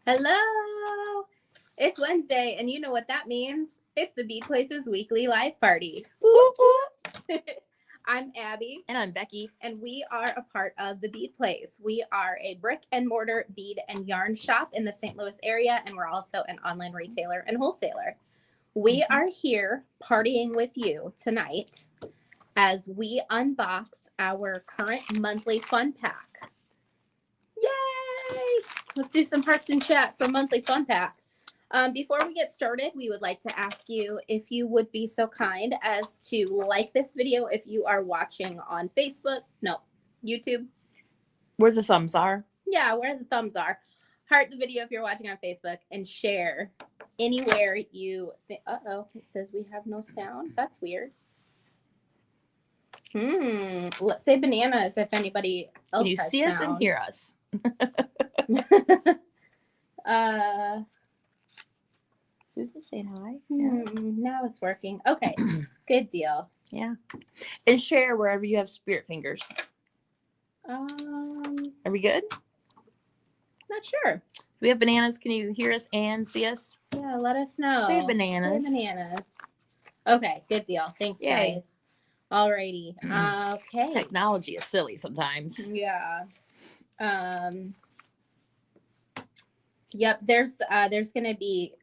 Hello! It's Wednesday, and you know what that means. It's the Bead Place's weekly live party. I'm Abby. And I'm Becky. And we are a part of the Bead Place. We are a brick and mortar bead and yarn shop in the St. Louis area, and we're also an online retailer and wholesaler. We are here partying with you tonight as we unbox our current monthly fun pack. Yay! Let's do some hearts in chat for monthly fun pack. Before we get started, we would like to ask you if you would be so kind as to like this video if you are watching on Facebook. No, YouTube. Where the thumbs are. Yeah, where the thumbs are. Heart the video if you're watching on Facebook and share anywhere you think. Uh-oh, it says we have no sound. That's weird. Let's say bananas if anybody else Can you has see sound. us and hear us? Susan saying hi. Now it's working. Okay, good deal. Yeah. And share wherever you have spirit fingers. Are we good? Not sure. Do we have bananas? Can you hear us and see us? Yeah, let us know. Say bananas. Say bananas. Okay, good deal. Thanks, Yay. guys. Alrighty. Okay. Technology is silly sometimes. Yeah. Yep. There's going to be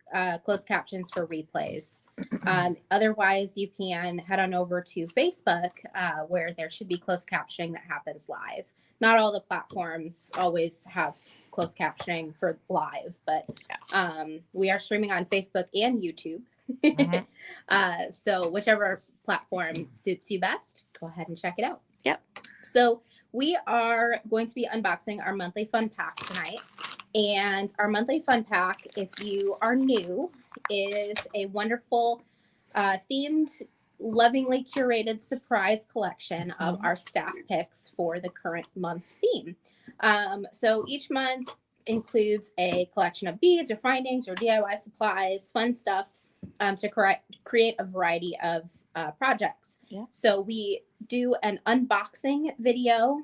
closed captions for replays. Otherwise, you can head on over to Facebook, where there should be closed captioning that happens live. Not all the platforms always have closed captioning for live, but we are streaming on Facebook and YouTube. So whichever platform suits you best, go ahead and check it out. Yep. So we are going to be unboxing our monthly fun pack tonight. And our monthly fun pack, if you are new, is a wonderful themed, lovingly curated surprise collection of our staff picks for the current month's theme. So each month includes a collection of beads or findings or DIY supplies, fun stuff to create a variety of projects. Yeah. So we do an unboxing video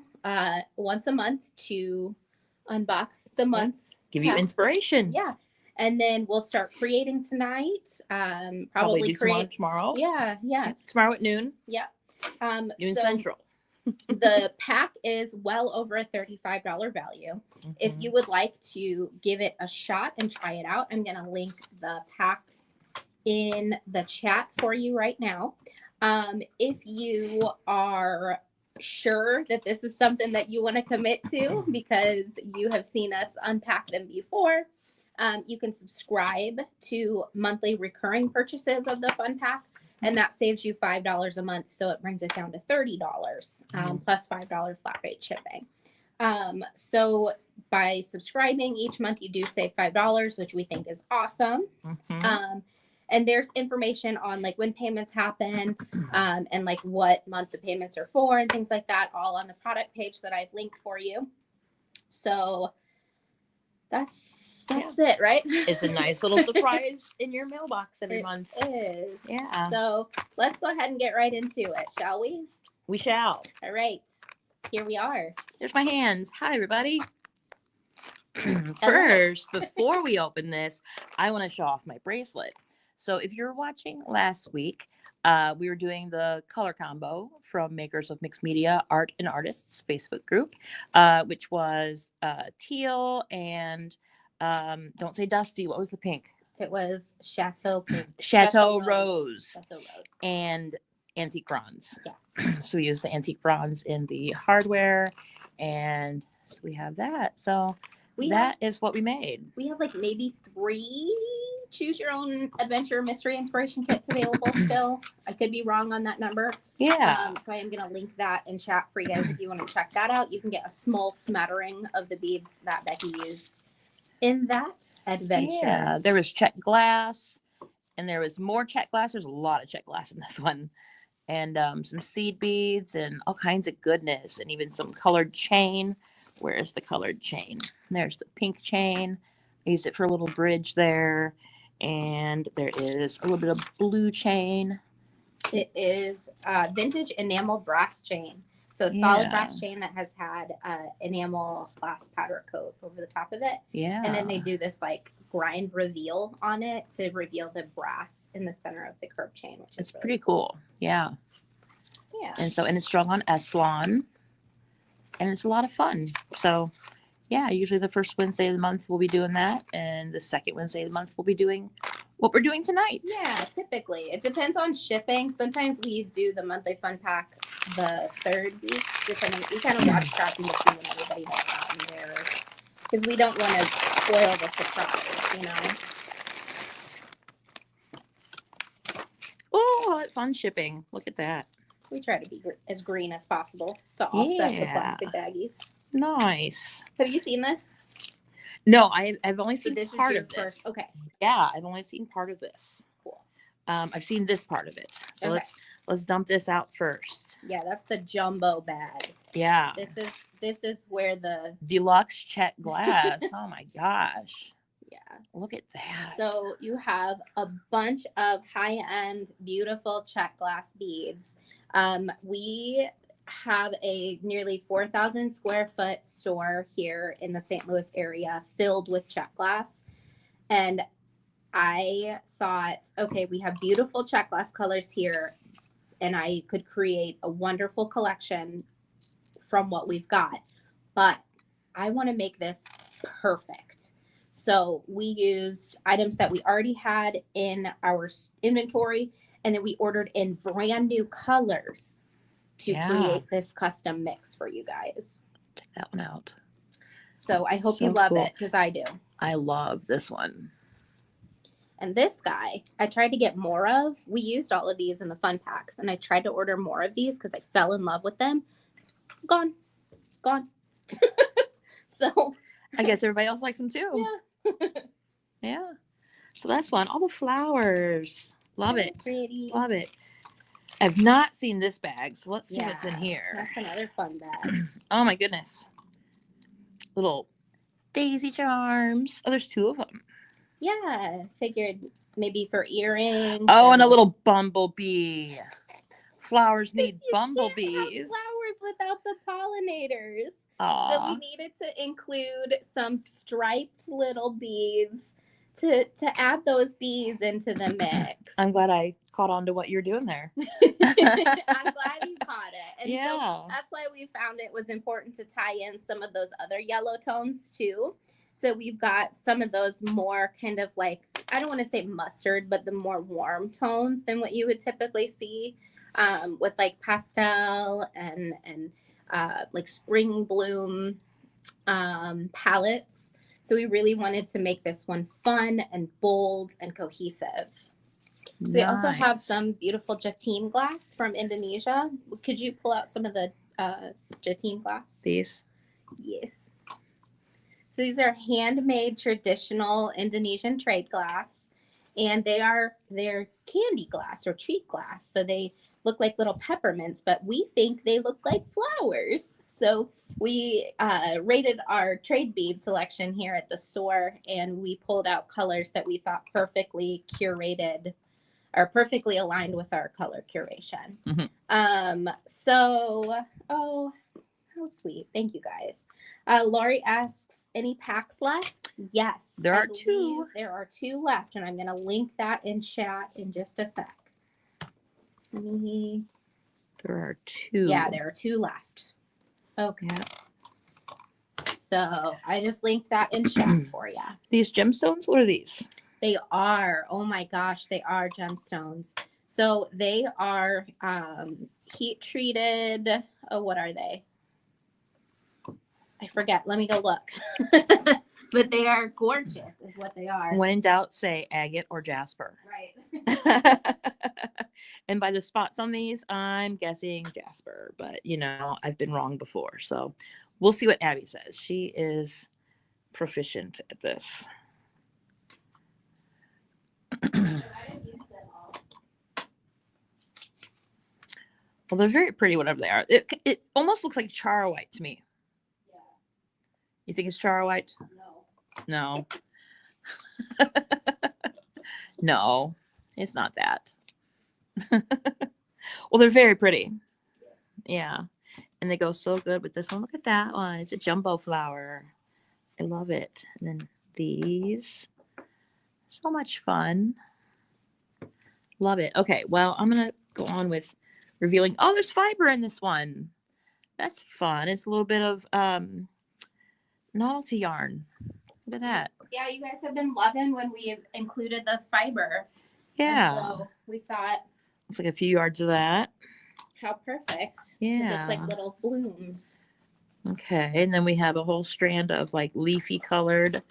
once a month to unbox the month's give you inspiration. Yeah. And then we'll start creating tonight. Probably do create tomorrow. Yeah. Tomorrow at noon. Yeah. Noon Central. The pack is well over a $35 value. If you would like to give it a shot and try it out, I'm going to link the packs in the chat for you right now. If you are sure that this is something that you want to commit to because you have seen us unpack them before, you can subscribe to monthly recurring purchases of the fun pack, and that saves you $5 a month, so it brings it down to $30 plus $5 flat rate shipping. So by subscribing each month, you do save $5, which we think is awesome. And there's information on like when payments happen and like what month the payments are for and things like that, all on the product page that I've linked for you. So that's it, right? It's a nice little surprise in your mailbox every month. It is. Yeah. So let's go ahead and get right into it, shall we? We shall. All right. Here we are. There's my hands. Hi, everybody. First, before we open this, I want to show off my bracelet. So if you're watching last week, we were doing the color combo from Makers of Mixed Media Art and Artists Facebook group, which was teal and don't say dusty. What was the pink? It was Chateau Pink. Chateau Rose. And antique bronze. Yes. So we used the antique bronze in the hardware, and so we have that. So that is what we made. We have like maybe 3 choose your own adventure mystery inspiration kits available still. I could be wrong on that number. Yeah. So I am going to link that in chat for you guys if you want to check that out. You can get a small smattering of the beads that Becky used in that adventure. Yeah, there was check glass, and there was more check glass. There's a lot of check glass in this one. And some seed beads and all kinds of goodness, and even some colored chain. Where is the colored chain? There's the pink chain. I used it for a little bridge there. And there is a little bit of blue chain. It is vintage enamel brass chain. It's So solid brass Yeah. chain that has had enamel glass powder coat over the top of it. Yeah. And then they do this like grind reveal on it to reveal the brass in the center of the curved chain, which It's is really pretty cool. Yeah. Yeah. And so, and it's strung on Eslon, and it's a lot of fun. So, yeah, usually the first Wednesday of the month we'll be doing that, and the second Wednesday of the month we'll be doing what we're doing tonight. Yeah, typically. It depends on shipping. Sometimes we do the monthly fun pack the third week, depending. We kind of watch tracking to see when everybody has gotten theirs, because we don't want to spoil the surprise, you know. Oh, fun shipping. Look at that. We try to be as green as possible to offset the Yeah. plastic baggies. Nice. Have you seen this? No, I've only So seen this part is your of this. first. Okay. Yeah, I've only seen part of this. Cool. I've seen this part of it. So Okay. let's dump this out first. Yeah, that's the jumbo bag. Yeah. This is where the Deluxe check glass. Oh my gosh. yeah. Look at that. So you have a bunch of high-end, beautiful check glass beads. We have a nearly 4,000 square foot store here in the St. Louis area filled with check glass. And I thought, okay, we have beautiful check glass colors here, and I could create a wonderful collection from what we've got. But I want to make this perfect. So we used items that we already had in our inventory, and then we ordered in brand new colors to create this custom mix for you guys. Check that one out. So I hope So you love cool. it, because I do. I love this one. And this guy, I tried to get more of. We used all of these in the fun packs, and I tried to order more of these because I fell in love with them. Gone. So I guess everybody else likes them too. yeah. Yeah. So that's fun. All the flowers. Love Very it. pretty. Love it. I've not seen this bag, so let's see what's in Yeah, here. That's another fun bag. Oh my goodness. Little daisy charms. Oh, there's two of them. Yeah, figured maybe for earrings. Oh, and a little bumblebee. Flowers need You can't have bumblebees. flowers without the pollinators. So Aw. we needed to include some striped little beads to add those bees into the mix. I'm glad I caught on to what you're doing there. I'm glad you caught it. And Yeah. so that's why we found it was important to tie in some of those other yellow tones too. So we've got some of those more kind of like, I don't want to say mustard, but the more warm tones than what you would typically see with like pastel and like spring bloom palettes. So we really wanted to make this one fun and bold and cohesive. So we also have some beautiful Jatim glass from Indonesia. Could you pull out some of the Jatim glass? These. Yes. So these are handmade traditional Indonesian trade glass, and they're candy glass or treat glass. So they look like little peppermints, but we think they look like flowers. So we rated our trade bead selection here at the store, and we pulled out colors that we thought perfectly curated or perfectly aligned with our color curation. Mm-hmm. So, oh, how sweet. Thank you guys. Laurie asks, any packs left? Yes. There are two. There are two left, and I'm going to link that in chat in just a sec. There are two. Yeah, there are two left. Okay. So I just linked that in chat for you. These gemstones? What are these? They are. Oh my gosh, they are gemstones. So they are heat treated. Oh, what are they? I forget. Let me go look. But they are gorgeous is what they are. When in doubt, say agate or jasper. Right. And by the spots on these, I'm guessing jasper. But, you know, I've been wrong before. So we'll see what Abby says. She is proficient at this. Well, they're very pretty, whatever they are. It almost looks like char white to me. Yeah. You think it's char white? No. No. No, it's not that. Well, they're very pretty. Yeah. And they go so good with this one. Look at that one. It's a jumbo flower. I love it. And then these. So much fun. Love it. Okay, well, I'm going to go on with revealing. Oh, there's fiber in this one. That's fun. It's a little bit of novelty yarn. Look at that. Yeah, you guys have been loving when we included the fiber. Yeah. And so we thought, It's like a few yards of that. how perfect. 'Cause Yeah. it's like little blooms. Okay, and then we have a whole strand of like leafy colored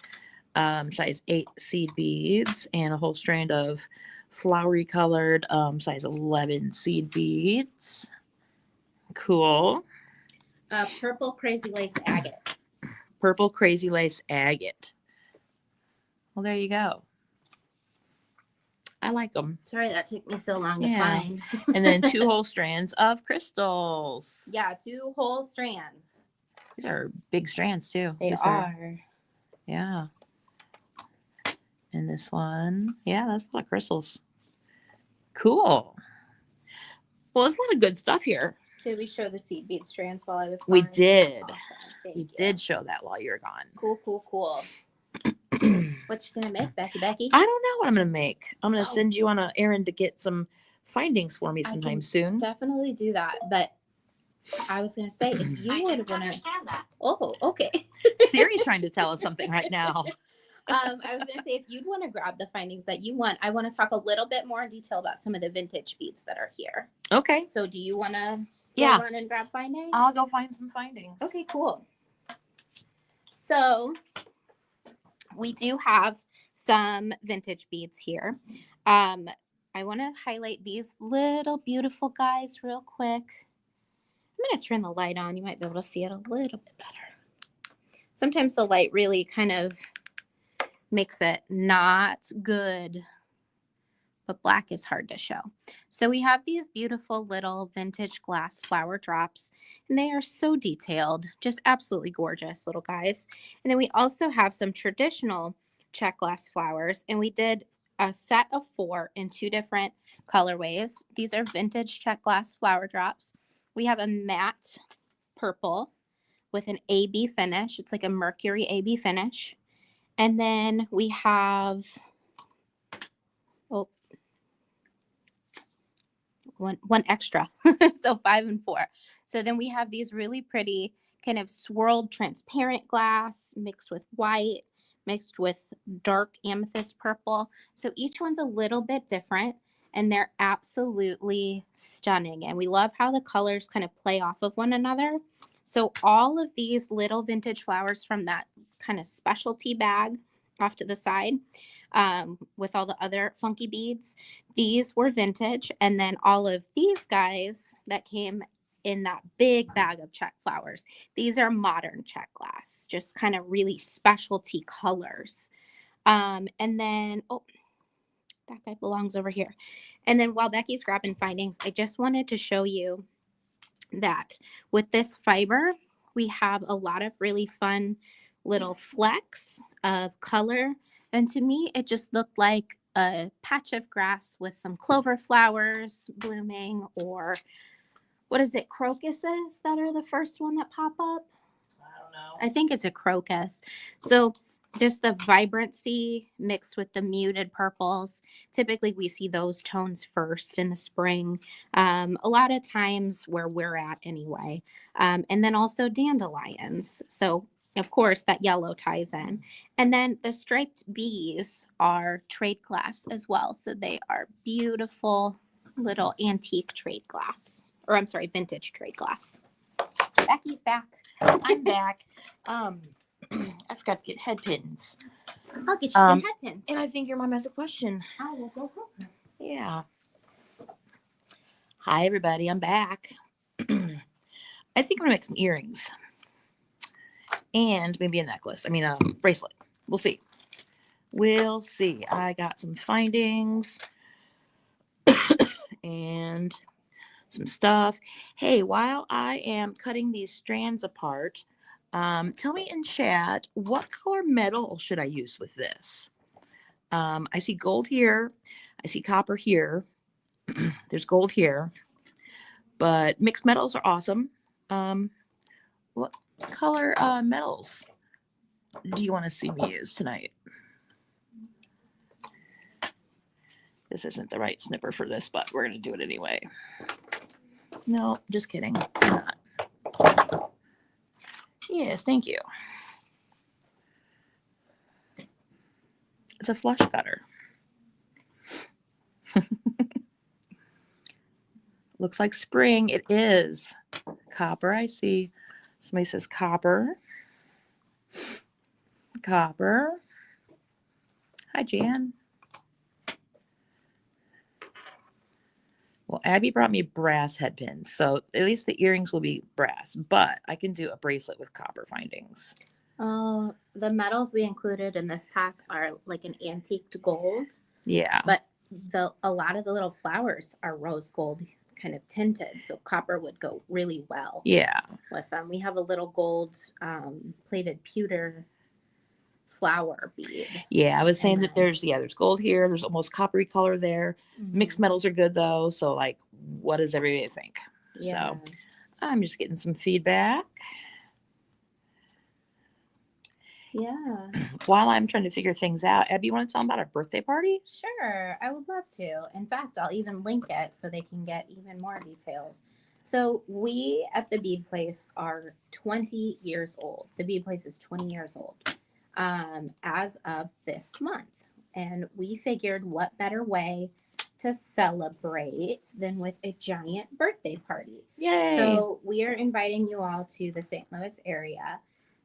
size 8 seed beads and a whole strand of flowery colored size 11 seed beads. Cool. Purple crazy lace agate. Purple crazy lace agate. Well, there you go. I like them. Sorry that took me so long to Yeah. find. And then 2 whole strands of crystals. Yeah, 2 whole strands. These are big strands too. They These are. Yeah. And this one, yeah, that's a lot of crystals. Cool. Well, there's a lot of good stuff here. Did we show the seed bead strands while I was gone? We did. Awesome. Thank We you. did show that while you were gone. Cool, cool, cool. What you gonna make, Becky? I don't know what I'm gonna make. I'm gonna Oh. send you on an errand to get some findings for me I sometime can soon. Definitely do that. But I was gonna say, if you I would didn't wanna. understand that. Oh, okay. Siri's trying to tell us something right now. I was gonna say, if you'd want to grab the findings that you want, I want to talk a little bit more in detail about some of the vintage beads that are here. Okay. So, do you want to Yeah. run and grab findings? I'll go find some findings. Okay, cool. So, we do have some vintage beads here. I want to highlight these little beautiful guys real quick. I'm going to turn the light on. You might be able to see it a little bit better. Sometimes the light really kind of makes it not good, but black is hard to show. So we have these beautiful little vintage glass flower drops, and they are so detailed, just absolutely gorgeous little guys. And then we also have some traditional check glass flowers, and we did a set of 4 in 2 different colorways. These are vintage check glass flower drops. We have a matte purple with an AB finish. It's like a mercury AB finish. And then we have one extra. So 5 and 4. So then we have these really pretty kind of swirled transparent glass mixed with white, mixed with dark amethyst purple. So each one's a little bit different, and they're absolutely stunning. And we love how the colors kind of play off of one another. So all of these little vintage flowers from that kind of specialty bag off to the side with all the other funky beads, these were vintage. And then all of these guys that came in that big bag of check flowers, these are modern check glass, just kind of really specialty colors. And then, oh, that guy belongs over here. And then while Becky's grabbing findings, I just wanted to show you that with this fiber, we have a lot of really fun little flecks of color. And to me, it just looked like a patch of grass with some clover flowers blooming, or what is it, crocuses that are the first one that pop up? I don't know. I think it's a crocus. So just the vibrancy mixed with the muted purples. Typically, we see those tones first in the spring. A lot of times where we're at anyway. And then also dandelions. So of course, that yellow ties in. And then the striped bees are trade glass as well. So they are beautiful little antique trade glass. Or I'm sorry, vintage trade glass. Becky's back. I'm back. I forgot to get head pins. I'll get you some head pins. And I think your mom has a question. I will go help her. Yeah. Hi, everybody. I'm back. I think I'm going to make some earrings. And maybe a necklace. I mean, a bracelet. We'll see. We'll see. I got some findings. And some stuff. Hey, while I am cutting these strands apart, tell me in chat, what color metal should I use with this? I see gold here. I see copper here. There's gold here. But mixed metals are awesome. What color metals do you want to see me use tonight? This isn't the right snipper for this, but we're going to do it anyway. No, just kidding. I'm not. Yes, thank you. It's a flush cutter. Looks like spring. It is. Copper, I see. Somebody says copper. Copper. Hi, Jan. Well, Abby brought me brass head pins, so at least the earrings will be brass, but I can do a bracelet with copper findings. Oh, the metals we included in this pack are like an antiqued gold. Yeah. But a lot of the little flowers are rose gold kind of tinted, so copper would go really well. Yeah. With them. We have a little gold plated pewter flower bead. Yeah, I was saying that there's gold here. There's almost coppery color there. Mm-hmm. Mixed metals are good though. So like, what does everybody think? Yeah. So I'm just getting some feedback. Yeah. While I'm trying to figure things out, Abby, you want to tell them about our birthday party? Sure, I would love to. In fact, I'll even link it so they can get even more details. So we at the Bead Place are 20 years old. The Bead Place is 20 years old as of this month. And we figured what better way to celebrate than with a giant birthday party. Yay! So we are inviting you all to the St. Louis area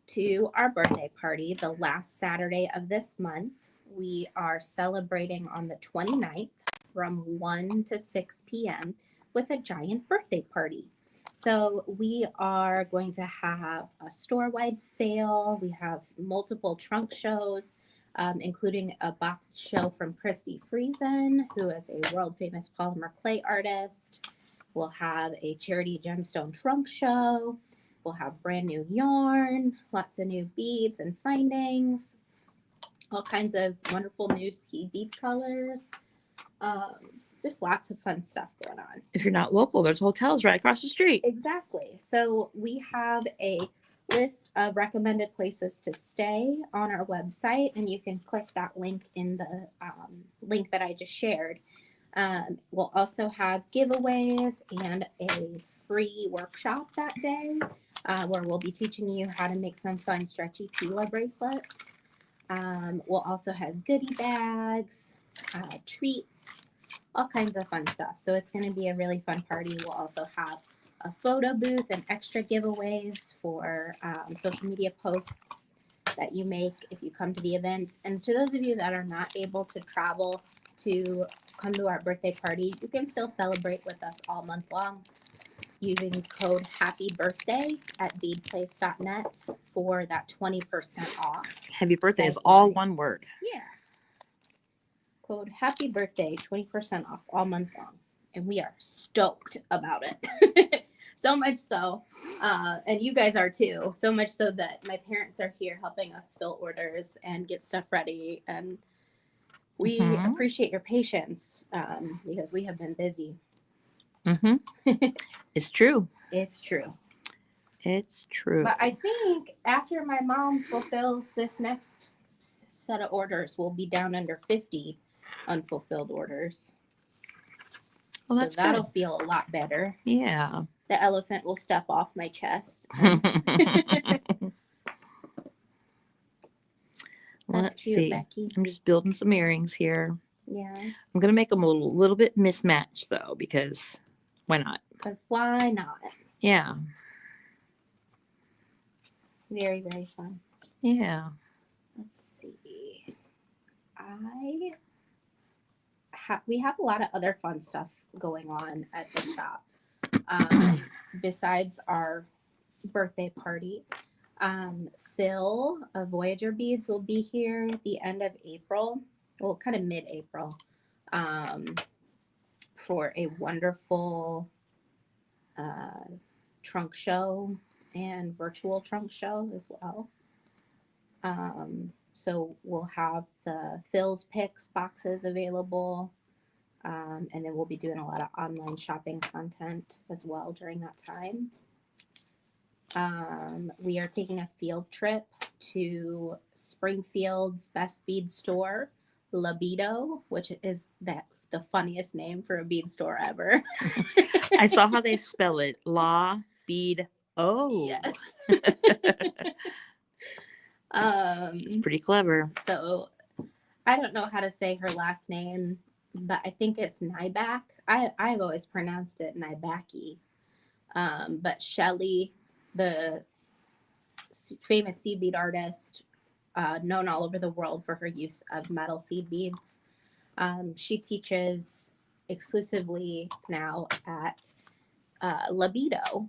to our birthday party the last Saturday of this month. We are celebrating on the 29th from 1 to 6 p.m. with a giant birthday party. So we are going to have a store-wide sale. We have multiple trunk shows, including a box show from Christy Friesen, who is a world-famous polymer clay artist. We'll have a charity gemstone trunk show. We'll have brand new yarn, lots of new beads and findings, all kinds of wonderful new ski bead colors. Just lots of fun stuff going on. If you're not local, there's hotels right across the street. Exactly. So we have a list of recommended places to stay on our website, and you can click that link in the link that I just shared. We'll also have giveaways and a free workshop that day where we'll be teaching you how to make some fun stretchy Tila bracelets. We'll also have goodie bags, treats, all kinds of fun stuff. So it's going to be a really fun party. We'll also have a photo booth and extra giveaways for social media posts that you make if you come to the event. And to those of you that are not able to travel to come to our birthday party, you can still celebrate with us all month long using code Happy Birthday at beadplace.net for that 20% off. Happy birthday is all one word. Yeah. Code Happy Birthday, 20% off all month long. And we are stoked about it. So much so, and you guys are too, so much so that my parents are here helping us fill orders and get stuff ready. And we appreciate your patience because we have been busy. It's true. It's true. It's true. But I think after my mom fulfills this next set of orders, we'll be down under 50 unfulfilled orders. Well, so that'll feel a lot better. Yeah. The elephant will step off my chest. Let's cute, see. Becky. I'm just building some earrings here. Yeah. I'm going to make them a little bit mismatched, though, because why not? Because why not? Yeah. Very, very fun. Yeah. Let's see. We have a lot of other fun stuff going on at the shop. Besides our birthday party, Phil of Voyager Beads will be here at the end of April, well, kind of mid-April, for a wonderful trunk show and virtual trunk show as well. So we'll have the Phil's Picks boxes available. And then we'll be doing a lot of online shopping content as well during that time. We are taking a field trip to Springfield's best bead store, Libido, which is the funniest name for a bead store ever. I saw how they spell it. La Bead O. Yes. It's pretty clever. So I don't know how to say her last name, but I think it's Nyback. I've always pronounced it Nybaki. But Shelly, the famous seed bead artist, known all over the world for her use of metal seed beads, she teaches exclusively now at Libido.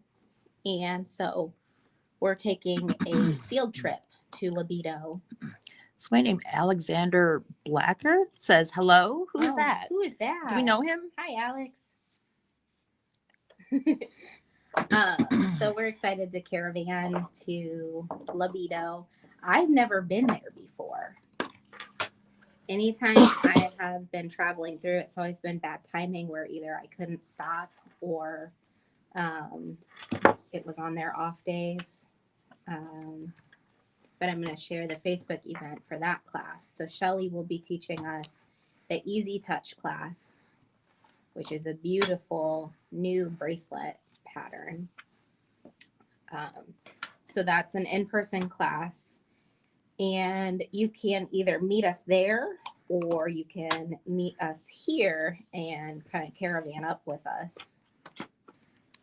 And so we're taking a field trip to Libido. Somebody named Alexander Blacker says hello. Who is that? Who is that? Do we know him? Hi, Alex. So we're excited to caravan to Libido. I've never been there before. Anytime I have been traveling through, it's always been bad timing where either I couldn't stop or it was on their off days. But I'm going to share the Facebook event for that class. So Shelly will be teaching us the Easy Touch class, which is a beautiful new bracelet pattern. So that's an in-person class. And you can either meet us there or you can meet us here and kind of caravan up with us.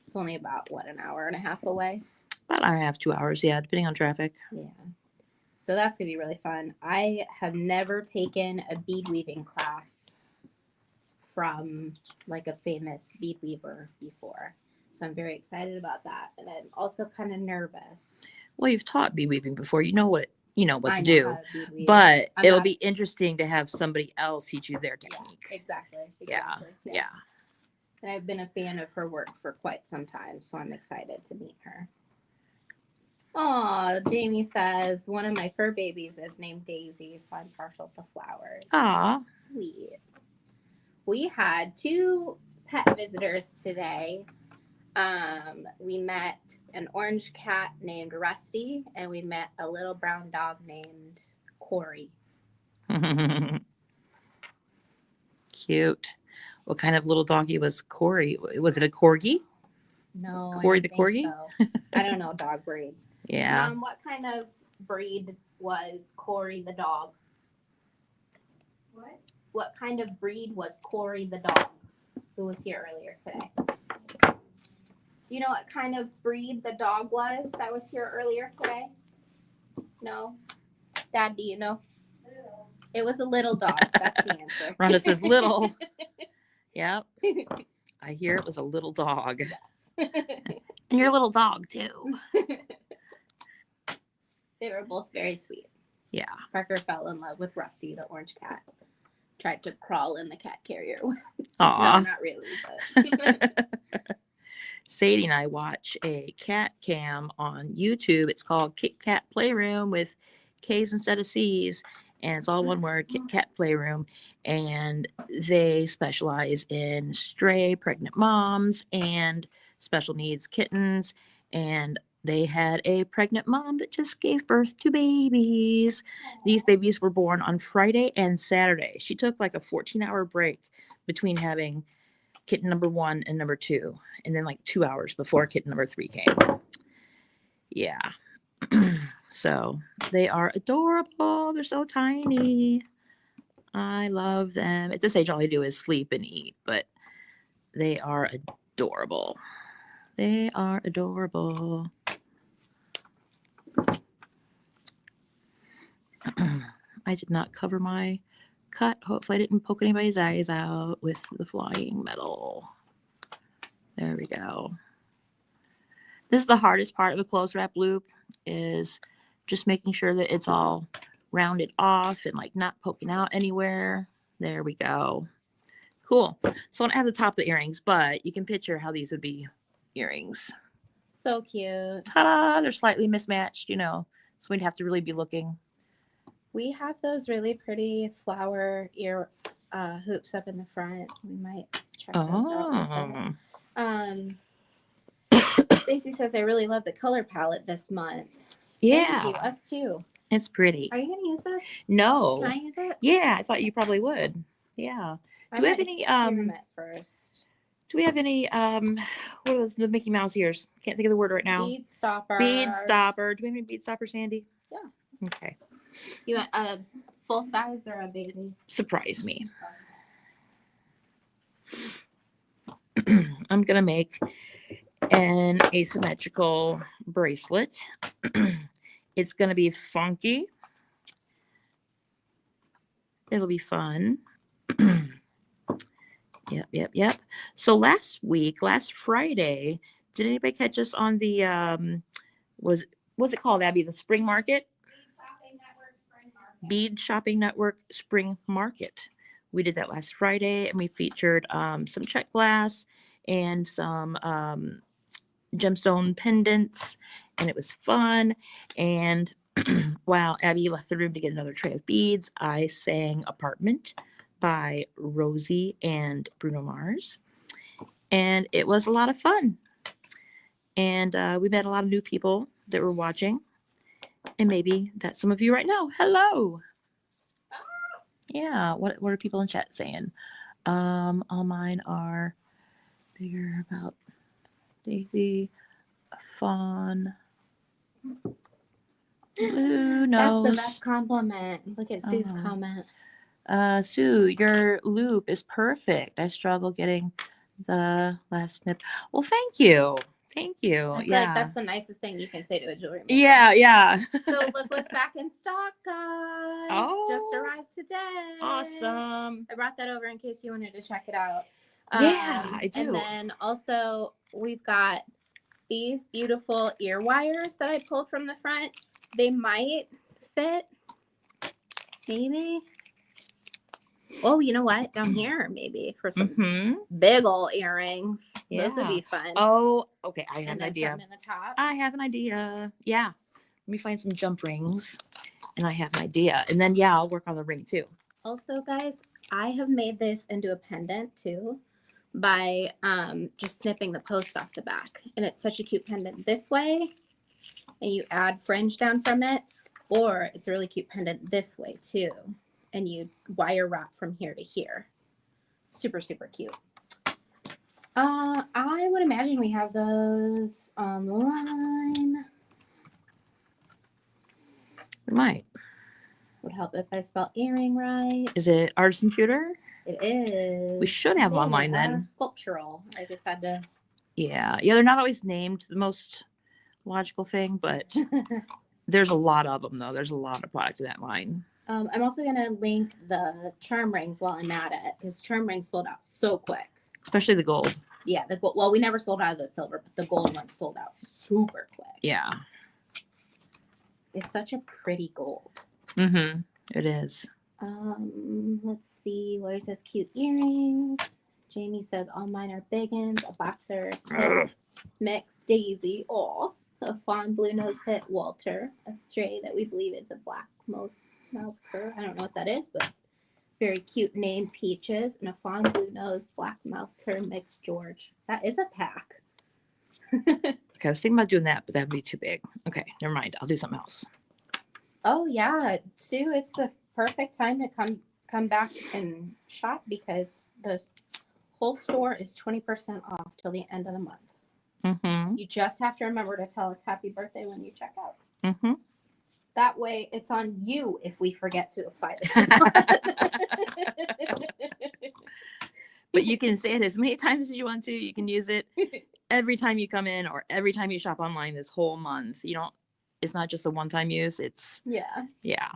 It's only about, an hour and a half away? About an hour and a half, 2 hours, yeah, depending on traffic. Yeah. So that's going to be really fun. I have never taken a bead weaving class from like a famous bead weaver before. So I'm very excited about that. And I'm also kind of nervous. Well, you've taught bead weaving before. You know what to I know do. how to bead weave. But it'll be interesting to have somebody else teach you their technique. Yeah, exactly. Yeah. And I've been a fan of her work for quite some time, so I'm excited to meet her. Oh, Jamie says one of my fur babies is named Daisy, so I'm partial to flowers. Aw. Sweet. We had 2 pet visitors today. We met an orange cat named Rusty, and we met a little brown dog named Corey. Cute. What kind of little doggy was Corey? Was it a corgi? No, Corey I the don't corgi? think so. I don't know dog breeds. Yeah. Mom, what kind of breed was Corey the dog? What? What kind of breed was Corey the dog who was here earlier today? Do you know what kind of breed the dog was that was here earlier today? No? Dad, do you know? It was a little dog. That's the answer. Rhonda says little. Yep. I hear it was a little dog. Yes. And you're a little dog too. They were both very sweet. Yeah. Parker fell in love with Rusty, the orange cat. Tried to crawl in the cat carrier. Aw. No, not really, but Sadie and I watch a cat cam on YouTube. It's called Kit Kat Playroom with K's instead of C's. And it's all one word, Kit Kat Playroom. And they specialize in stray pregnant moms and special needs kittens. And they had a pregnant mom that just gave birth to babies. These babies were born on Friday and Saturday. She took like a 14-hour break between having kitten number 1 and number 2, and then like 2 hours before kitten number 3 came. Yeah. So they are adorable. They're so tiny. I love them. At this age, all I do is sleep and eat, but they are adorable. They are adorable. I did not cover my cut. Hopefully I didn't poke anybody's eyes out with the flying metal. There we go. This is the hardest part of a close wrap loop, is just making sure that it's all rounded off and like not poking out anywhere. There we go. Cool. So I don't have the top of the earrings, but you can picture how these would be earrings. so cute. Ta-da! They're slightly mismatched, so we'd have to really be looking. We have those really pretty flower ear hoops up in the front. We might check those out. Stacy says, I really love the color palette this month. Yeah. Thank you. Us too. It's pretty. Are you going to use this? No. Can I use it? Yeah, I thought you probably would. Yeah. Do we have any experiment first? Do we have any what are those, the Mickey Mouse ears? Can't think of the word right now. Bead stopper. Bead stopper. Do we have any bead stoppers handy? Yeah. Okay. You want a full size or a baby? Surprise me. I'm gonna make an asymmetrical bracelet. It's gonna be funky. It'll be fun. Yep. So last Friday, did anybody catch us on the what's it called, Abby? The spring market? Bead Shopping Network Spring Market. We did that last Friday, and we featured some check glass and some gemstone pendants, and it was fun. And while Abby left the room to get another tray of beads, I sang Apartment by Rosie and Bruno Mars, and it was a lot of fun. And we met a lot of new people that were watching, and maybe that's some of you right now. Hello. Yeah, what are people in chat saying? All mine are bigger, about Daisy, Fawn, Blue Nose. That's the best compliment. Look at Sue's comment. Sue, your loop is perfect. I struggle getting the last snip. Well, thank you. Thank you. I feel Yeah. like that's the nicest thing you can say to a jewelry maker. Yeah. So look what's back in stock, guys. Oh, just arrived today. Awesome. I brought that over in case you wanted to check it out. Yeah, I do. And then also we've got these beautiful ear wires that I pulled from the front. They might fit, maybe. Oh, you know what? Down here, maybe for some big old earrings. Yeah. Those would be fun. Oh, okay. I have and an idea. In the top. I have an idea. Yeah. Let me find some jump rings, and I have an idea. And then, yeah, I'll work on the ring too. Also, guys, I have made this into a pendant too by just snipping the post off the back. And it's such a cute pendant this way. And you add fringe down from it. Or it's a really cute pendant this way too. And you wire wrap from here to here. Super, super cute. I would imagine we have those online. We might. Would help if I spell earring right. Is it Artisan Pewter? It is. We should have them online then. Sculptural. I just had to. Yeah, they're not always named the most logical thing, but there's a lot of them though. There's a lot of product in that line. I'm also going to link the charm rings while I'm at it, because charm rings sold out so quick. Especially the gold. Yeah, the gold. Well, we never sold out of the silver, but the gold one sold out super quick. Yeah. It's such a pretty gold. It is. Let's see. Where's this cute earrings? Jamie says all mine are big ones. A boxer mixed Daisy. Oh, a fawn blue nose pit Walter. A stray that we believe is a black mouth cur. I don't know what that is, but very cute name, Peaches, and a fawn blue nose black mouth cur mixed George. That is a pack. Okay, I was thinking about doing that, but that'd be too big. Okay, never mind. I'll do something else. Oh yeah, Sue, it's the perfect time to come back and shop because the whole store is 20% off till the end of the month. You just have to remember to tell us happy birthday when you check out. That way, it's on you if we forget to apply this. But you can say it as many times as you want to. You can use it every time you come in or every time you shop online this whole month. You don't. It's not just a one-time use. It's yeah.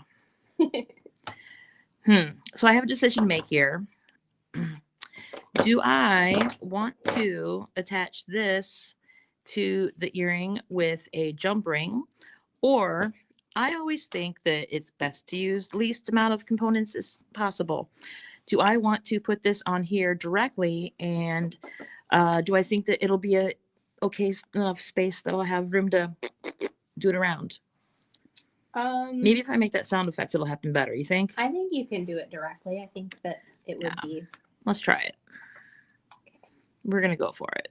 So I have a decision to make here. Do I want to attach this to the earring with a jump ring, or I always think that it's best to use the least amount of components as possible. Do I want to put this on here directly, and do I think that it'll be a okay enough space that I'll have room to do it around? Maybe if I make that sound effects, it'll happen better. You think? I think you can do it directly. I think that it would be. Let's try it. We're gonna go for it.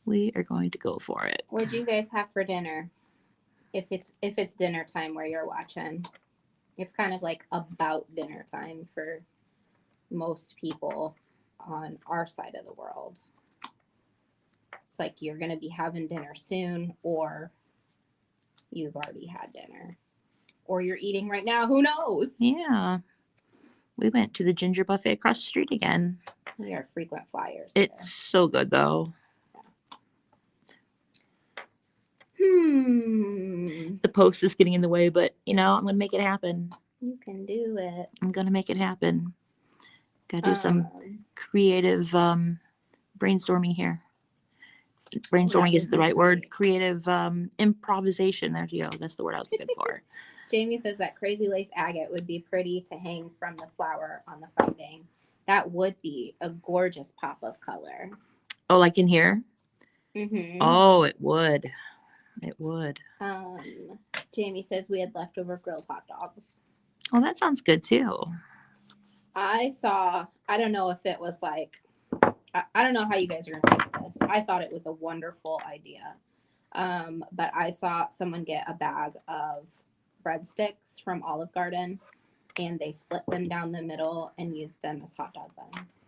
We are going to go for it. What'd you guys have for dinner? If it's dinner time where you're watching, it's kind of like about dinner time for most people on our side of the world. It's like you're gonna be having dinner soon, or you've already had dinner, or you're eating right now. Who knows? Yeah. We went to the ginger buffet across the street again. We are frequent flyers. It's so good though. The post is getting in the way, but I'm gonna make it happen. You can do it. I'm gonna make it happen. Gotta do some creative brainstorming here. Brainstorming isn't the right word. Creative improvisation. There you go. That's the word I was looking for. Jamie says that crazy lace agate would be pretty to hang from the flower on the finding. That would be a gorgeous pop of color. Oh, like in here? Mm-hmm. Oh, it would. It would. Jamie says we had leftover grilled hot dogs. Oh, that sounds good too. I don't know if it was like, I don't know how you guys are going to take this. I thought it was a wonderful idea. But I saw someone get a bag of breadsticks from Olive Garden, and they split them down the middle and used them as hot dog buns.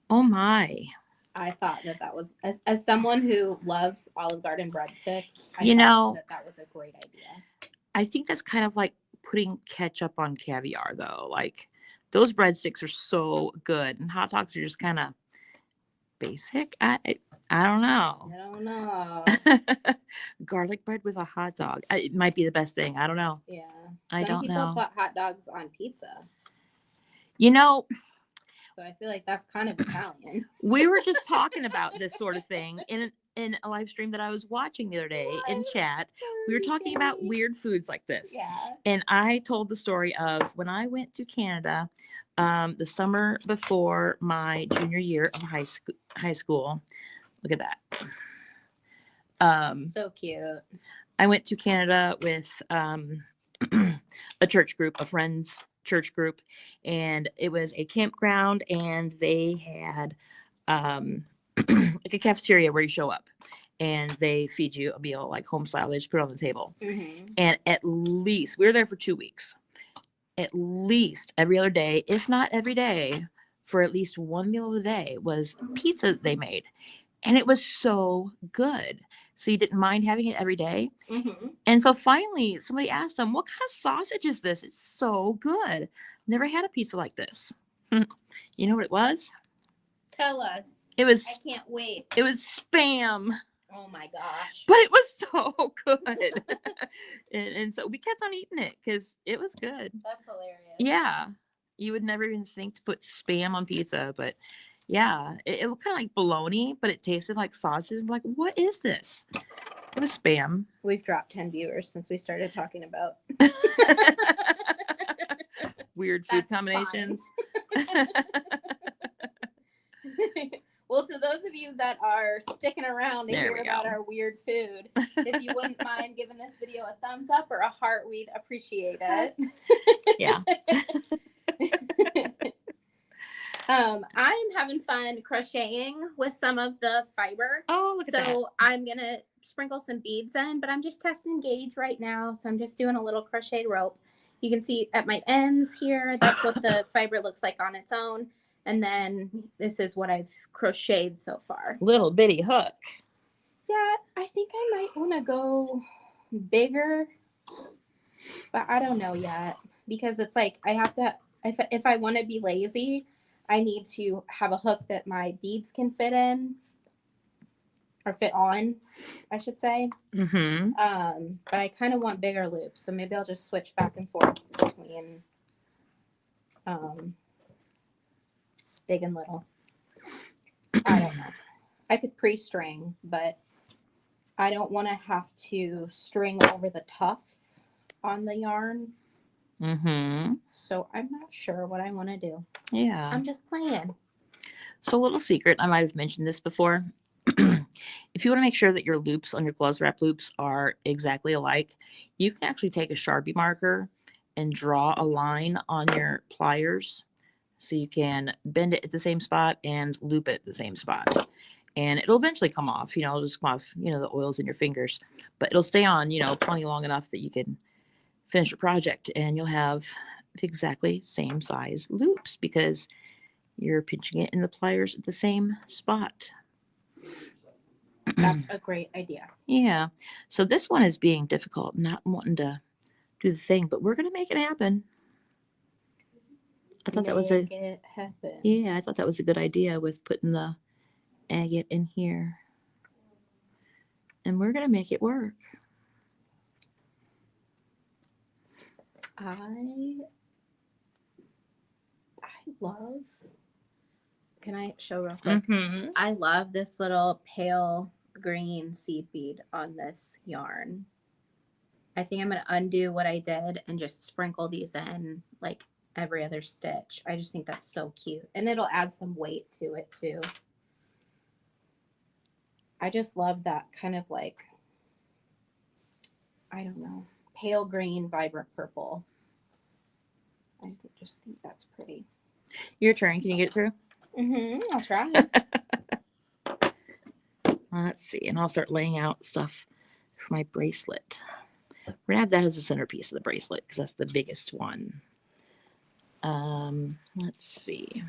Oh my. I thought that was, as someone who loves Olive Garden breadsticks, I thought that was a great idea. I think that's kind of like putting ketchup on caviar though. Like those breadsticks are so good, and hot dogs are just kind of basic. I don't know. I don't know. Garlic bread with a hot dog. It might be the best thing. I don't know. Yeah. I don't know. Some people put hot dogs on pizza. So I feel like that's kind of Italian. We were just talking about this sort of thing in a live stream that I was watching the other day in chat. We were talking about weird foods like this. Yeah. And I told the story of when I went to Canada the summer before my junior year of high school. Look at that. So cute. I went to Canada with a church group, a friends church group, and it was a campground, and they had like a cafeteria where you show up and they feed you a meal like home style. They just put it on the table. Mm-hmm. And at least we were there for 2 weeks. At least every other day, if not every day, for at least one meal of the day was pizza they made. And it was so good. So you didn't mind having it every day. Mm-hmm. And so finally somebody asked them, what kind of sausage is this? It's so good. Never had a pizza like this. You know what it was? Tell us. I can't wait. It was Spam. Oh my gosh. But it was so good. and so we kept on eating it because it was good. That's hilarious. Yeah. You would never even think to put Spam on pizza, but yeah, it was kind of like bologna, but it tasted like sausage. I'm like, what is this? It was Spam. We've dropped 10 viewers since we started talking about weird food combinations. Well, to those of you that are sticking around to hear about our weird food, if you wouldn't mind giving this video a thumbs up or a heart, we'd appreciate it. Yeah. I'm having fun crocheting with some of the fiber. Oh, look at that. So I'm going to sprinkle some beads in, but I'm just testing gauge right now. So I'm just doing a little crocheted rope. You can see at my ends here, that's what the fiber looks like on its own. And then this is what I've crocheted so far. Little bitty hook. Yeah, I think I might want to go bigger, but I don't know yet because it's like I have to, if I want to be lazy, I need to have a hook that my beads can fit in or fit on, I should say. Mm-hmm. But I kind of want bigger loops, so maybe I'll just switch back and forth between big and little. I don't know. I could pre-string, but I don't want to have to string over the tufts on the yarn. Mm-hmm. So I'm not sure what I want to do. Yeah. I'm just playing. So a little secret, I might have mentioned this before. If you want to make sure that your loops on your gloves wrap loops are exactly alike, you can actually take a Sharpie marker and draw a line on your pliers so you can bend it at the same spot and loop it at the same spot. and it'll eventually come off. It'll just come off, the oils in your fingers, but it'll stay on, plenty long enough that you can finish your project, and you'll have the exactly same size loops because you're pinching it in the pliers at the same spot. That's a great idea. Yeah. So this one is being difficult, not wanting to do the thing, but we're going to make it happen. I thought that was Make it happen. I thought that was a good idea with putting the agate in here. And we're going to make it work. I love, can I show real quick? Mm-hmm. I love this little pale green seed bead on this yarn. I think I'm going to undo what I did and just sprinkle these in like every other stitch. I just think that's so cute. And it'll add some weight to it too. I just love that kind of like, I don't know, pale green, vibrant purple. I just think that's pretty. Your turn. Can you get it through? I'll try. Let's see. And I'll start laying out stuff for my bracelet. We're going to have that as the centerpiece of the bracelet because that's the biggest one. Let's see.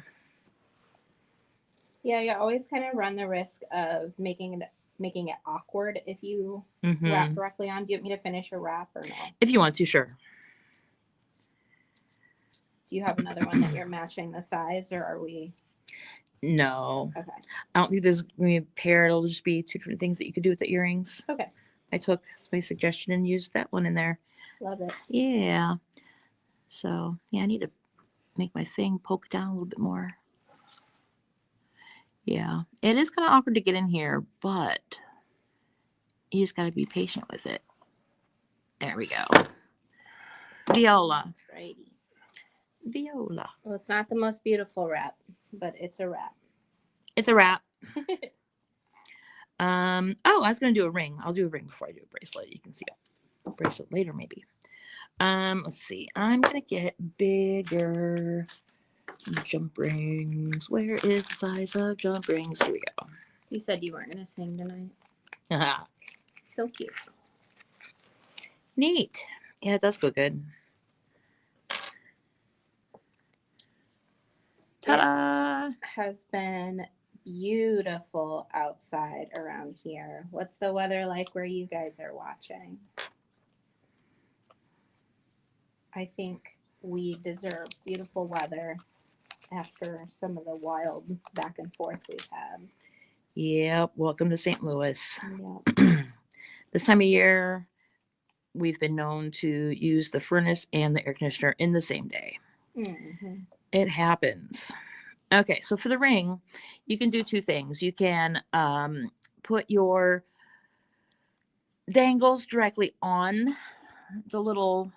Yeah, you always kind of run the risk of making it awkward if you Mm-hmm. wrap directly on. Do you want me to finish your wrap or no? If you want to, sure. Do you have another one that you're matching the size, or are we? No. Okay. I don't think there's going to be a pair. It'll just be two different things that you could do with the earrings. Okay. I took my suggestion and used that one in there. Love it. Yeah. So, yeah, I need to make my thing poke down a little bit more. Yeah. It is kind of awkward to get in here, but you just got to be patient with it. There we go. Viola. Righty. Viola. Well, it's not the most beautiful wrap, but it's a wrap. It's a wrap. I was going to do a ring. I'll do a ring before I do a bracelet. You can see a bracelet later, maybe. Let's see. I'm going to get bigger jump rings. Where is the size of jump rings? Here we go. You said you weren't going to sing tonight. So cute. Neat. Yeah, it does go good. Ta-da! It has been beautiful outside around here. What's the weather like where you guys are watching? I think we deserve beautiful weather after some of the wild back and forth we've had. Yep. Welcome to St. Louis. Yeah. This time of year, we've been known to use the furnace and the air conditioner in the same day. Mm-hmm. It happens. Okay, so for the ring, you can do two things. You can put your dangles directly on the little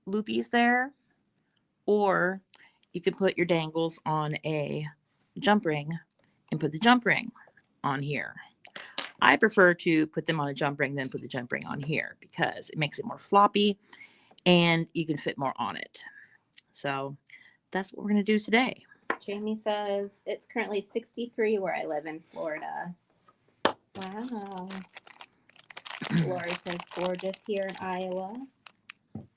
loopies there, or you can put your dangles on a jump ring and put the jump ring on here. I prefer to put them on a jump ring than put the jump ring on here because it makes it more floppy and you can fit more on it. So that's what we're going to do today. Jamie says it's currently 63 where I live in Florida. Wow. Lori says gorgeous here in Iowa.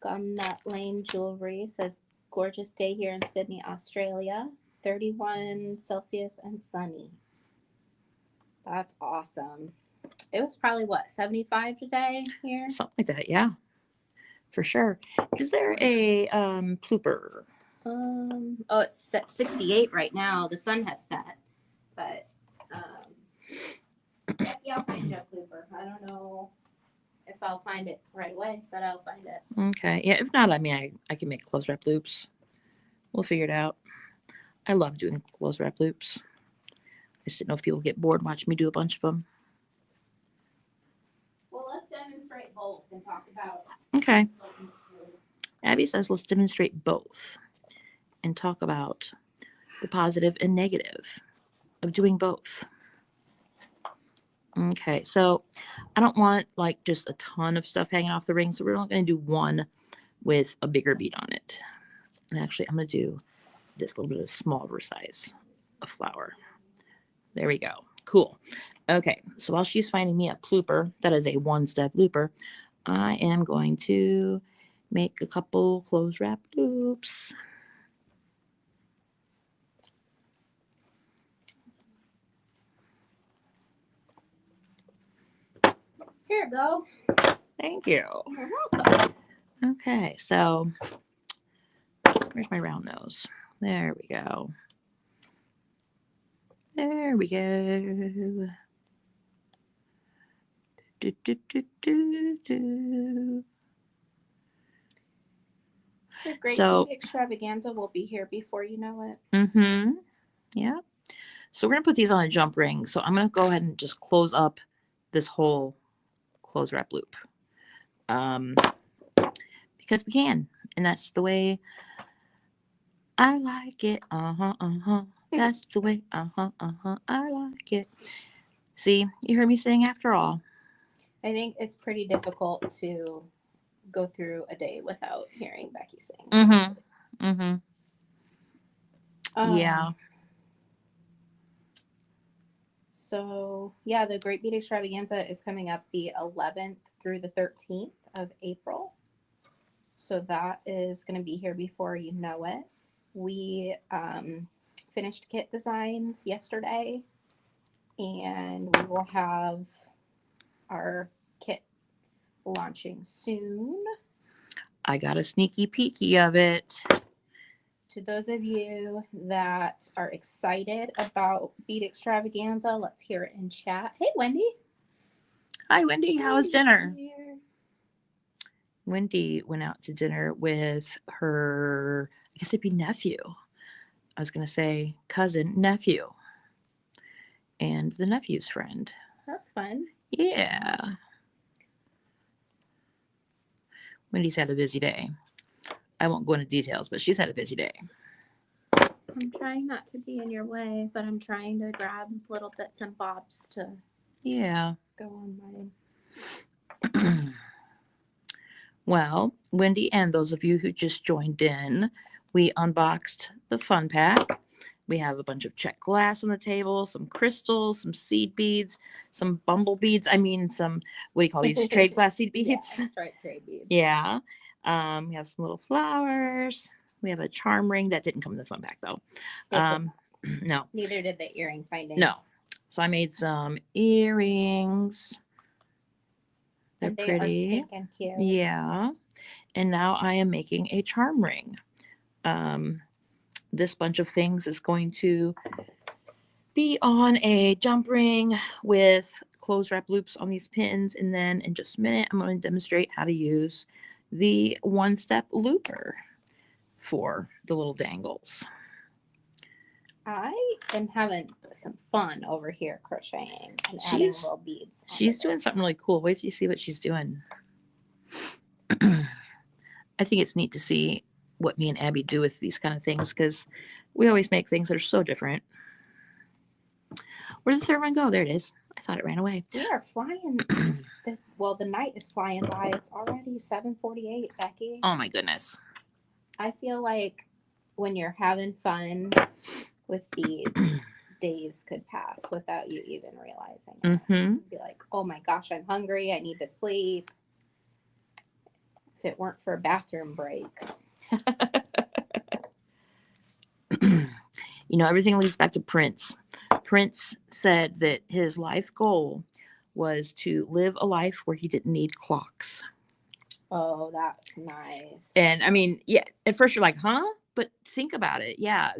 Gumnut Lane Jewelry says gorgeous day here in Sydney, Australia. 31 Celsius and sunny. That's awesome. It was probably what, 75 today here? Something like that, yeah. For sure. Is there a plooper? Oh, it's set 68 right now. The sun has set. But yeah, I'll find you a plooper. I don't know if I'll find it right away, but I'll find it. Okay. Yeah, if not, I mean I can make clothes wrap loops. We'll figure it out. I love doing clothes wrap loops. I just didn't know if people get bored watching me do a bunch of them. Well, let's demonstrate both and talk about. Okay. Abby says let's demonstrate both and talk about the positive and negative of doing both. Okay, so I don't want like just a ton of stuff hanging off the ring, so we're only going to do one with a bigger bead on it. And actually, I'm going to do this little bit of smaller size of flower. There we go. Cool. Okay, so while she's finding me a plooper, that is a one-step looper, I am going to make a couple clothes wrap loops. Here you go. Thank you. You're welcome. Okay, so where's my round nose? There we go. There we go. Do, do, do, do, do. The Great So- Bead Extravaganza will be here before you know it. Mm-hmm. Yeah. So we're gonna put these on a jump ring. So I'm gonna go ahead and just close up this whole close wrap loop. Because we can. And that's the way I like it. That's the way. I like it. See, you heard me sing after all. I think it's pretty difficult to go through a day without hearing Becky sing. Mm-hmm. Mm-hmm. Yeah. So, yeah, the Great Bead Extravaganza is coming up the 11th through the 13th of April. So that is going to be here before you know it. We finished kit designs yesterday, and we will have our kit launching soon. I got a sneaky peeky of it. To those of you that are excited about Bead Extravaganza, let's hear it in chat. Hey, Wendy. Hi, Wendy. How was dinner? Here. Wendy went out to dinner with her, I guess it'd be nephew. I was going to say cousin, nephew, and the nephew's friend. That's fun. Yeah. Wendy's had a busy day. I won't go into details, but she's had a busy day. I'm trying not to be in your way, but I'm trying to grab little bits and bobs to Yeah. go on mine. Well, Wendy and those of you who just joined in, we unboxed the fun pack. We have a bunch of check glass on the table, some crystals, some seed beads, some bumble beads. I mean, some, what do you call these? Trade glass seed beads? Yeah, striped trade beads. Yeah. We have some little flowers. We have a charm ring that didn't come in the fun pack though. No. Neither did the earring findings. No. So I made some earrings. They're And they pretty. are stinking cute. Yeah. And now I am making a charm ring. This bunch of things is going to be on a jump ring with clothes wrap loops on these pins. And then in just a minute, I'm going to demonstrate how to use the one-step looper for the little dangles. I am having some fun over here crocheting and adding She's- little beads. She's doing something really cool. Wait till you see what she's doing. I think it's neat to see what me and Abby do with these kind of things because we always make things that are so different. Where did the third one go? There it is. I thought it ran away. We are flying. The night is flying by. It's already 7:48, Becky. Oh my goodness. I feel like when you're having fun with beads, days could pass without you even realizing it. Mm-hmm. You'd be like, oh my gosh, I'm hungry. I need to sleep. If it weren't for bathroom breaks. You know, everything leads back to Prince. Prince said that his life goal was to live a life where he didn't need clocks. Oh, that's nice. And I mean, yeah, at first you're like, huh? But think about it. Yeah,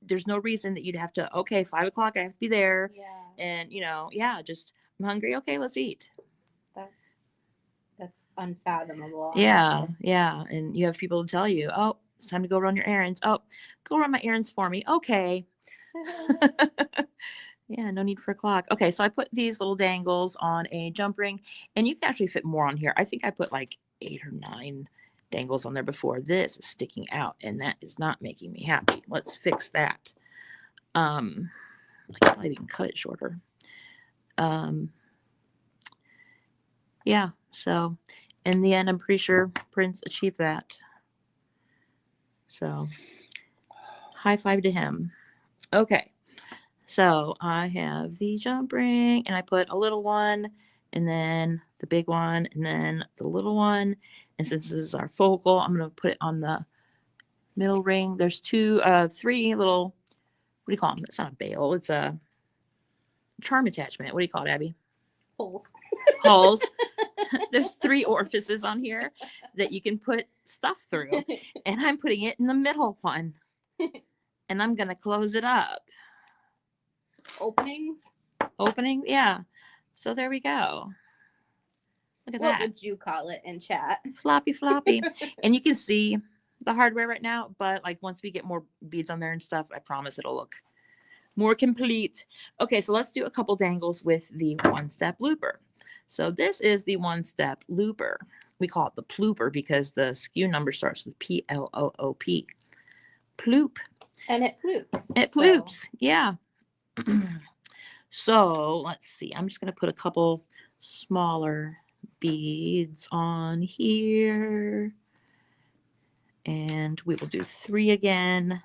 there's no reason that you'd have to, okay, 5 o'clock, I have to be there. Yeah, And, you know, yeah, just, I'm hungry. Okay, let's eat. that's unfathomable. Yeah, honestly. yeah. And you have people to tell you, oh, it's time to go run your errands. Oh, go run my errands for me. Okay. Yeah, no need for a clock. Okay, so I put these little dangles on a jump ring, and you can actually fit more on here. I think I put like 8 or 9 dangles on there before. This is sticking out, and that is not making me happy. Let's fix that. I can probably even cut it shorter. Yeah, so in the end, I'm pretty sure Prince achieved that. So high five to him. Okay, So I have the jump ring, and I put a little one, and then the big one, and then the little one. And since this is our focal, I'm going to put it on the middle ring. There's three little, what do you call them? It's not a bail. It's a charm attachment. What do you call it, Abby? Holes. Holes. There's 3 orifices on here that you can put stuff through. And I'm putting it in the middle one. And I'm going to close it up. Openings. Opening, yeah. So there we go. Look at What that. would you call it in chat? Floppy, floppy. And you can see the hardware right now, but like once we get more beads on there and stuff, I promise it'll look more complete. Okay, so let's do a couple dangles with the one-step looper. So this is the one-step looper. We call it the plooper because the SKU number starts with P-L-O-O-P. Ploop. And it ploops. It ploops, yeah. So let's see. I'm just going to put a couple smaller beads on here. And we will do 3 again.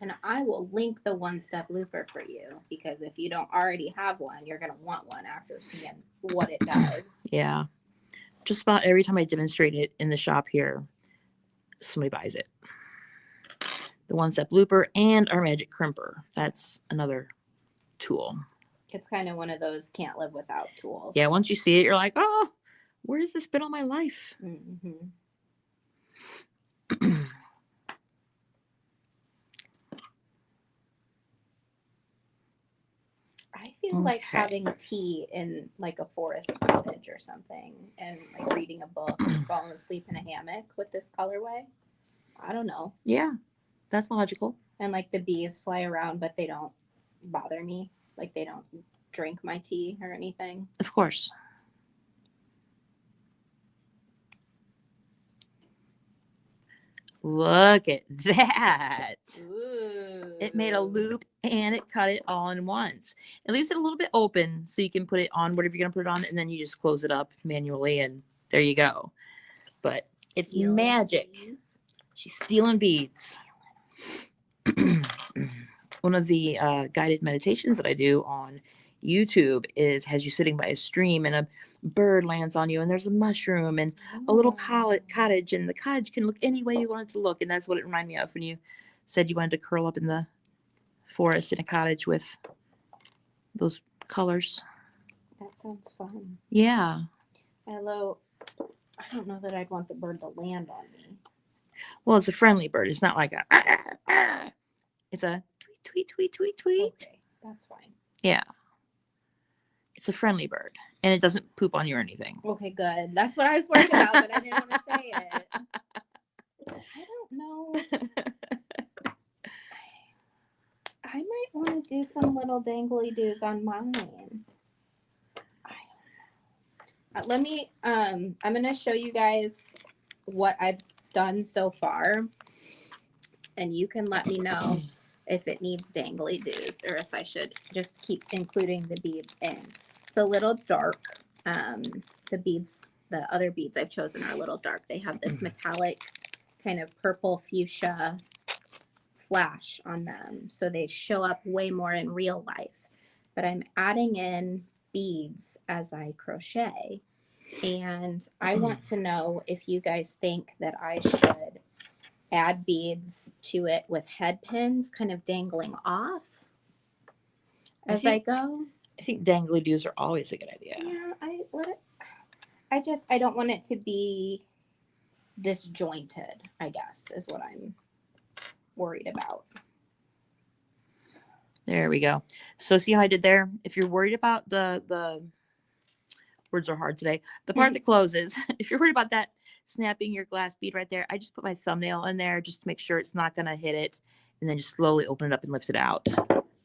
And I will link the one-step looper for you because if you don't already have one, you're going to want one after seeing what it does. Yeah. Just about every time I demonstrate it in the shop here, somebody buys it. The one-step looper and our magic crimper. That's another tool. It's kind of one of those can't live without tools. Yeah, once you see it, you're like, oh, where has this been all my life? Mm-hmm. I feel like having tea in like a forest cottage or something and like reading a book and falling asleep in a hammock with this colorway. I don't know. Yeah, that's logical. And like the bees fly around, but they don't bother me. Like they don't drink my tea or anything. Of course. Look at that. Ooh. It made a loop and it cut it all in once. It leaves it a little bit open so you can put it on whatever you're going to put it on, and then you just close it up manually, and there you go. But it's Stealing magic. bees. She's stealing beads. One of the guided meditations that I do on YouTube has you sitting by a stream and a bird lands on you and there's a mushroom and a little cottage, and the cottage can look any way you want it to look. And that's what it reminded me of when you said you wanted to curl up in the forest in a cottage with those colors. That sounds fun. Yeah. Although I don't know that I'd want the bird to land on me. Well, it's a friendly bird. It's not like a it's a tweet, tweet, tweet, tweet, tweet. Okay, that's fine. Yeah. It's a friendly bird, and it doesn't poop on you or anything. Okay, good. That's what I was worried about, but I didn't want to say it. I don't know. I might want to do some little dangly doos on mine. I don't know. Let me, I'm going to show you guys what I've done so far, and you can let me know if it needs dangly doos or if I should just keep including the beads in. It's a little dark. The beads, the other beads I've chosen are a little dark. They have this metallic kind of purple fuchsia flash on them. So they show up way more in real life. But I'm adding in beads as I crochet. And I want to know if you guys think that I should add beads to it with head pins kind of dangling off as I go. I think dangly doos are always a good idea. Yeah, I don't want it to be disjointed, I guess, is what I'm worried about. There we go. So see how I did there? If you're worried about the words are hard today, the part that closes, if you're worried about that snapping your glass bead right there, I just put my thumbnail in there just to make sure it's not going to hit it, and then just slowly open it up and lift it out.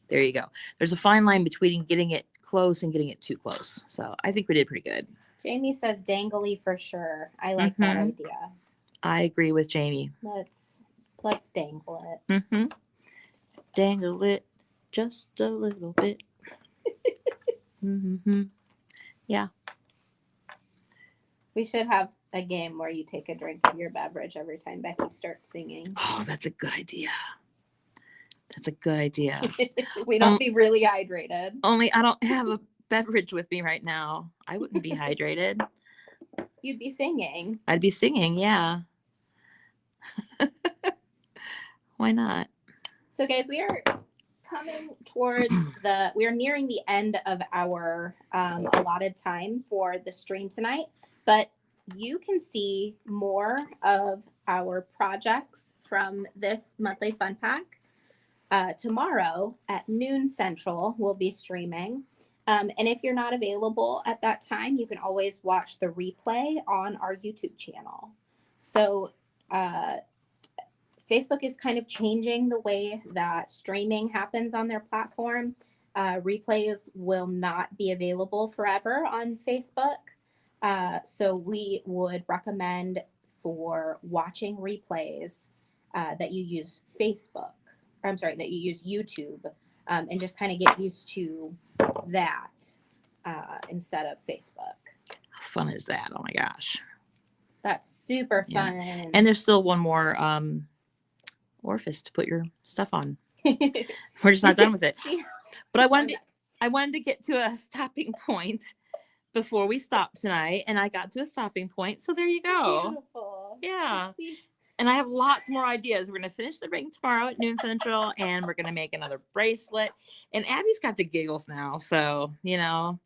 There you go. There's a fine line between getting it close and getting it too close. So I think we did pretty good. Jamie says dangly for sure. I like that idea. I agree with Jamie. Let's dangle it. Dangle it just a little bit. Yeah. We should have a game where you take a drink of your beverage every time Becky starts singing. Oh, that's a good idea. That's a good idea. We don't be really hydrated. Only I don't have a beverage with me right now. I wouldn't be hydrated. You'd be singing. I'd be singing, yeah. Why not? So guys, we are coming towards we are nearing the end of our allotted time for the stream tonight, but you can see more of our projects from this monthly fun pack. Tomorrow at noon Central, we'll be streaming. And if you're not available at that time, you can always watch the replay on our YouTube channel. So Facebook is kind of changing the way that streaming happens on their platform. Replays will not be available forever on Facebook. So we would recommend for watching replays that you use Facebook. I'm sorry, that you use YouTube and just kind of get used to that instead of Facebook. How fun is that? Oh my gosh. That's super Yeah. fun. And there's still one more orifice to put your stuff on. We're just not done with it. But I wanted to get to a stopping point before we stopped tonight, and I got to a stopping point. So there you go. Beautiful. Yeah. See? And I have lots more ideas. We're going to finish the ring tomorrow at noon Central, and we're going to make another bracelet. And Abby's got the giggles now. So, you know,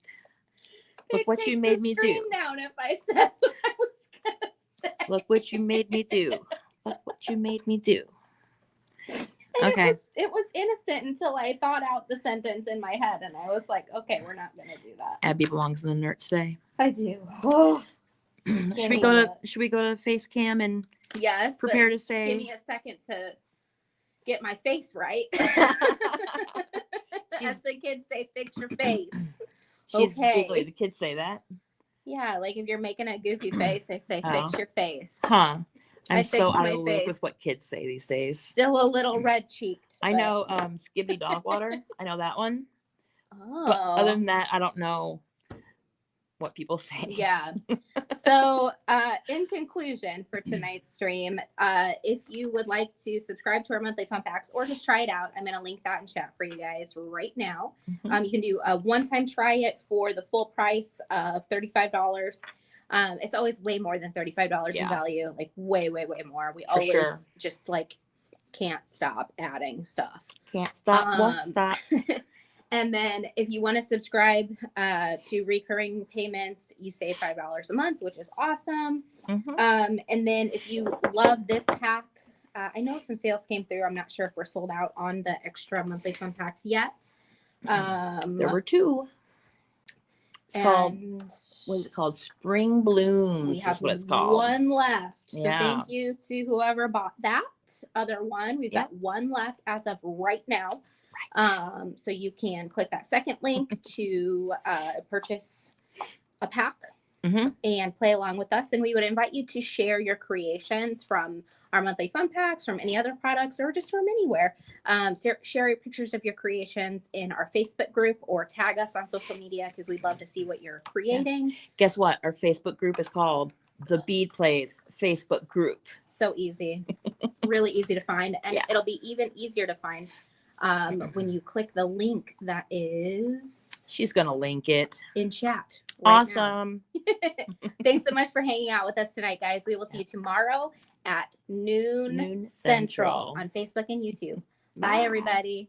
look what you made me do. Down if I said what I was going to say. Look what you made me do. Look what you made me do. And Okay. It was innocent until I thought out the sentence in my head, and I was like, okay, we're not going to do that. Abby belongs in the nerd today. I do. Oh. Should we go to face cam and yes, prepare to give say me a second to get my face right. As the kids say, fix your face. she's Okay. giggly. The kids say that. Yeah, like if you're making a goofy face, they say fix your face. Huh. I'm so fixed out my of the loop face. with what kids say these days. Still a little red cheeked. I know Skippy Dog Water. I know that one. Oh. But other than that, I don't know what people say. Yeah. So in conclusion for tonight's stream, if you would like to subscribe to our monthly fun packs or just try it out, I'm going to link that in chat for you guys right now. Mhm. You can do a one-time try it for the full price of $35. It's always way more than $35 in value, like way, way, way more. We always just like can't stop adding stuff. Can't stop, won't stop. And then if you want to subscribe to recurring payments, you save $5 a month, which is awesome. Mm-hmm. And then if you love this pack, I know some sales came through. I'm not sure if we're sold out on the extra monthly fun packs yet. There were two. It's called, what is it called? Spring Blooms. We have is what it's called. one left. So Yeah. thank you to whoever bought that other one. We've got one left as of right now. So you can click that second link to purchase a pack and play along with us. And we would invite you to share your creations from our monthly fun packs, from any other products, or just from anywhere. Share your pictures of your creations in our Facebook group or tag us on social media because we'd love to see what you're creating. Guess what? Our Facebook group is called the Bead Plays Facebook group. So easy. Really easy to find. And it'll be even easier to find when you click the link that is... She's going to link it. In chat. Right awesome. Thanks so much for hanging out with us tonight, guys. We will see you tomorrow at noon Central on Facebook and YouTube. Bye, everybody.